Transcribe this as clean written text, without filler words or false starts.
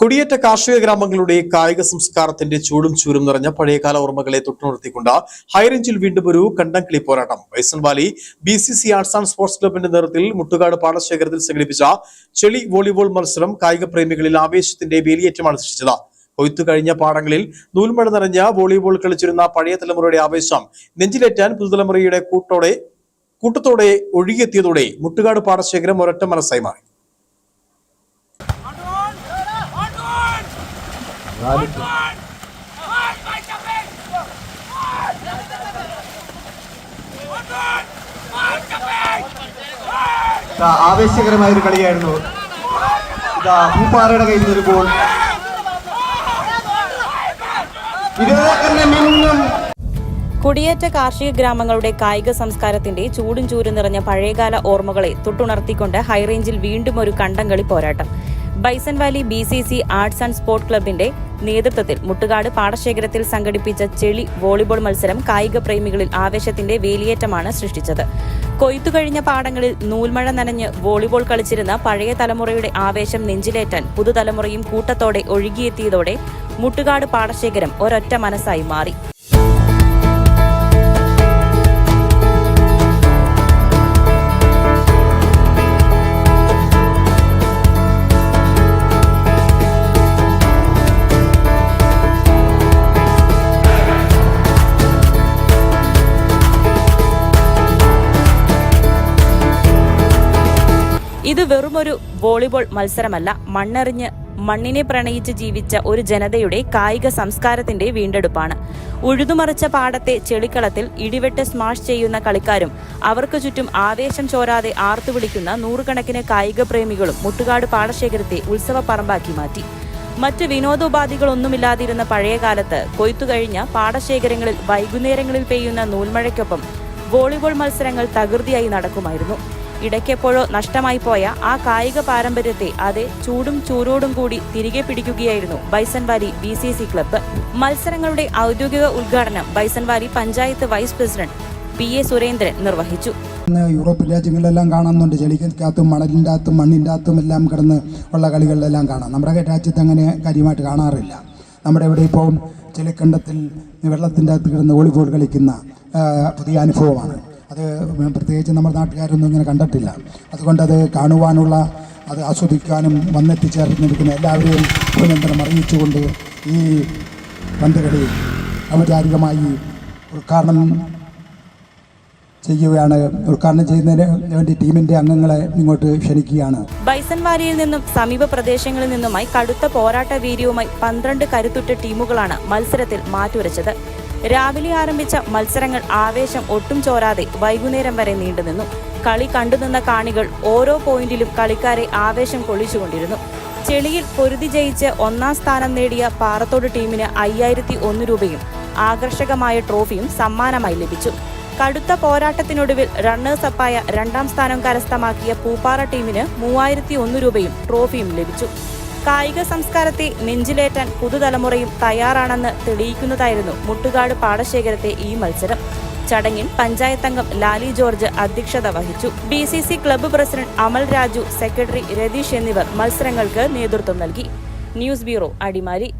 കുടിയേറ്റ കാർഷിക ഗ്രാമങ്ങളുടെ കായിക സംസ്കാരത്തിന്റെ ചൂടും ചൂരും നിറഞ്ഞ പഴയകാല ഓർമ്മകളെ തൊട്ടുണർത്തിക്കൊണ്ട് ഹൈറേഞ്ചിൽ വീണ്ടും ഒരു കണ്ടംകിളി പോരാട്ടം. Bison Valley BCC arts and sports ക്ലബിന്റെ നേതൃത്വത്തിൽ മുട്ടുകാട് പാടശേഖരത്തിൽ സംഘടിപ്പിച്ച ചെളി വോളിബോൾ മത്സരം കായിക പ്രേമികളിൽ ആവേശത്തിന്റെ വേലിയേറ്റമാണ് സൃഷ്ടിച്ചത്. കൊയ്ത്തു കഴിഞ്ഞ പാടങ്ങളിൽ നൂൽമഴ നിറഞ്ഞ വോളിബോൾ കളിച്ചിരുന്ന പഴയ തലമുറയുടെ ആവേശം നെഞ്ചിലേറ്റാൻ പുതുതലമുറയുടെ കൂട്ടത്തോടെ ഒഴുകിയെത്തിയതോടെ മുട്ടുകാട് പാടശേഖരം ഒരൊറ്റ മനസ്സായി മാറി. ആവേശകരമായ ഒരു കളിയായിരുന്നു. പൂപ്പാറയുടെ കയ്യിൽ നിന്നൊരു ഗോൾ. കുടിയേറ്റ കാർഷിക ഗ്രാമങ്ങളുടെ കായിക സംസ്കാരത്തിന്റെ ചൂടും ചൂരും നിറഞ്ഞ പഴയകാല ഓർമ്മകളെ തൊട്ടുണർത്തിക്കൊണ്ട് ഹൈറേഞ്ചിൽ വീണ്ടും ഒരു കണ്ടംകളി പോരാട്ടം. Bison Valley BCC arts and sports ക്ലബിന്റെ നേതൃത്വത്തിൽ മുട്ടുകാട് പാടശേഖരത്തിൽ സംഘടിപ്പിച്ച ചെളി വോളിബോൾ മത്സരം കായിക പ്രേമികളിൽ ആവേശത്തിന്റെ വേലിയേറ്റമാണ് സൃഷ്ടിച്ചത്. കൊയ്ത്തു കഴിഞ്ഞ പാടങ്ങളിൽ നൂൽമഴ നനഞ്ഞ് വോളിബോൾ കളിച്ചിരുന്ന പഴയ തലമുറയുടെ ആവേശം നെഞ്ചിലേറ്റാൻ പുതുതലമുറയും കൂട്ടത്തോടെ ഒഴുകിയെത്തിയതോടെ മുട്ടുകാട് പാടശേഖരം ഒരൊറ്റ മനസ്സായി മാറി. ഇത് വെറുമൊരു വോളിബോൾ മത്സരമല്ല, മണ്ണെറിഞ്ഞ് മണ്ണിനെ പ്രണയിച്ച് ജീവിച്ച ഒരു ജനതയുടെ കായിക സംസ്കാരത്തിന്റെ വീണ്ടെടുപ്പാണ്. ഉഴുതുമറിച്ച പാടത്തെ ചെളിക്കളത്തിൽ ഇടിവെട്ട് സ്മാഷ് ചെയ്യുന്ന കളിക്കാരും അവർക്ക് ചുറ്റും ആവേശം ചോരാതെ ആർത്തുവിളിക്കുന്ന നൂറുകണക്കിന് കായിക പ്രേമികളും മുട്ടുകാട് പാടശേഖരത്തെ ഉത്സവ പറമ്പാക്കി മാറ്റി. മറ്റ് വിനോദോപാധികളൊന്നുമില്ലാതിരുന്ന പഴയകാലത്ത് കൊയ്ത്തുകഴിഞ്ഞ പാടശേഖരങ്ങളിൽ വൈകുന്നേരങ്ങളിൽ പെയ്യുന്ന നൂൽമഴയ്ക്കൊപ്പം വോളിബോൾ മത്സരങ്ങൾ തകൃതിയായി നടക്കുമായിരുന്നു. ഇടയ്ക്കെപ്പോഴോ നഷ്ടമായി പോയ ആ കായിക പാരമ്പര്യത്തെ അതേ ചൂടും ചൂരോടും കൂടി തിരികെ പിടിക്കുകയായിരുന്നു ബൈസൺ വാലി BCC ക്ലബ്ബ്. മത്സരങ്ങളുടെ ഔദ്യോഗിക ഉദ്ഘാടനം Bison Valley panchayat vice president PA Surendran നിർവഹിച്ചു. യൂറോപ്യൻ രാജ്യങ്ങളിലെല്ലാം കാണുന്നുണ്ട്, ചെളിക്കകത്തും മണലിൻ്റെ അകത്തും മണ്ണിൻ്റെ അകത്തും എല്ലാം കിടന്ന് ഉള്ള കളികളിലെല്ലാം കാണാം. നമ്മുടെ രാജ്യത്ത് അങ്ങനെ കാര്യമായിട്ട് കാണാറില്ല. നമ്മുടെ ഇവിടെ ഇപ്പോൾ ചെളിക്കണ്ടത്തിൽ വെള്ളത്തിൻ്റെ അകത്ത് കിടന്ന് വോളിബോൾ കളിക്കുന്ന പുതിയ അനുഭവമാണ്. അത് പ്രത്യേകിച്ച് നമ്മുടെ നാട്ടുകാരൊന്നും ഇങ്ങനെ കണ്ടിട്ടില്ല. അതുകൊണ്ട് അത് കാണുവാനുള്ള, അത് ആസ്വദിക്കാനും വന്നെത്തിച്ചേർന്നിരിക്കുന്ന എല്ലാവരെയും അഭിനന്ദനം അറിയിച്ചുകൊണ്ട് ഈ പന്തുകളി ഔപചാരികമായി ഉദ്ഘാടനം ചെയ്യുന്നതിന് വേണ്ടി ടീമിന്റെ അംഗങ്ങളെ ഇങ്ങോട്ട് ക്ഷണിക്കുകയാണ്. ബൈസൺ വാലിയിൽ നിന്നും സമീപ പ്രദേശങ്ങളിൽ നിന്നുമായി കടുത്ത പോരാട്ട വീര്യവുമായി 12 കരുത്തുറ്റ ടീമുകളാണ് മത്സരത്തിൽ മാറ്റുരച്ചത്. രാവിലെ ആരംഭിച്ച മത്സരങ്ങൾ ആവേശം ഒട്ടും ചോരാതെ വൈകുന്നേരം വരെ നീണ്ടുനിന്നു. കളി കണ്ടുനിന്ന കാണികൾ ഓരോ പോയിന്റിലും കളിക്കാരെ ആവേശം കൊള്ളിച്ചുകൊണ്ടിരുന്നു. ചെളിയിൽ പൊരുതി ജയിച്ച് 1ാം സ്ഥാനം നേടിയ പാറത്തോട് ടീമിന് 5001 രൂപയും ആകർഷകമായ ട്രോഫിയും സമ്മാനമായി ലഭിച്ചു. കടുത്ത പോരാട്ടത്തിനൊടുവിൽ റണ്ണേഴ്സ് അപ്പായ 2ാം സ്ഥാനം കരസ്ഥമാക്കിയ പൂപ്പാറ ടീമിന് 3001 രൂപയും ട്രോഫിയും ലഭിച്ചു. കായിക സംസ്കാരത്തെ നെഞ്ചിലേറ്റാൻ പുതുതലമുറയും തയ്യാറാണെന്ന് തെളിയിക്കുന്നതായിരുന്നു മുട്ടുകാട് പാടശേഖരത്തെ ഈ മത്സരം. ചടങ്ങിൽ പഞ്ചായത്ത് അംഗം ലാലി ജോർജ് അധ്യക്ഷത വഹിച്ചു. BCC ക്ലബ്ബ് പ്രസിഡന്റ് അമൽ രാജു, സെക്രട്ടറി രതീഷ് എന്നിവർ മത്സരങ്ങൾക്ക് നേതൃത്വം നൽകി. News bureau, Adimali.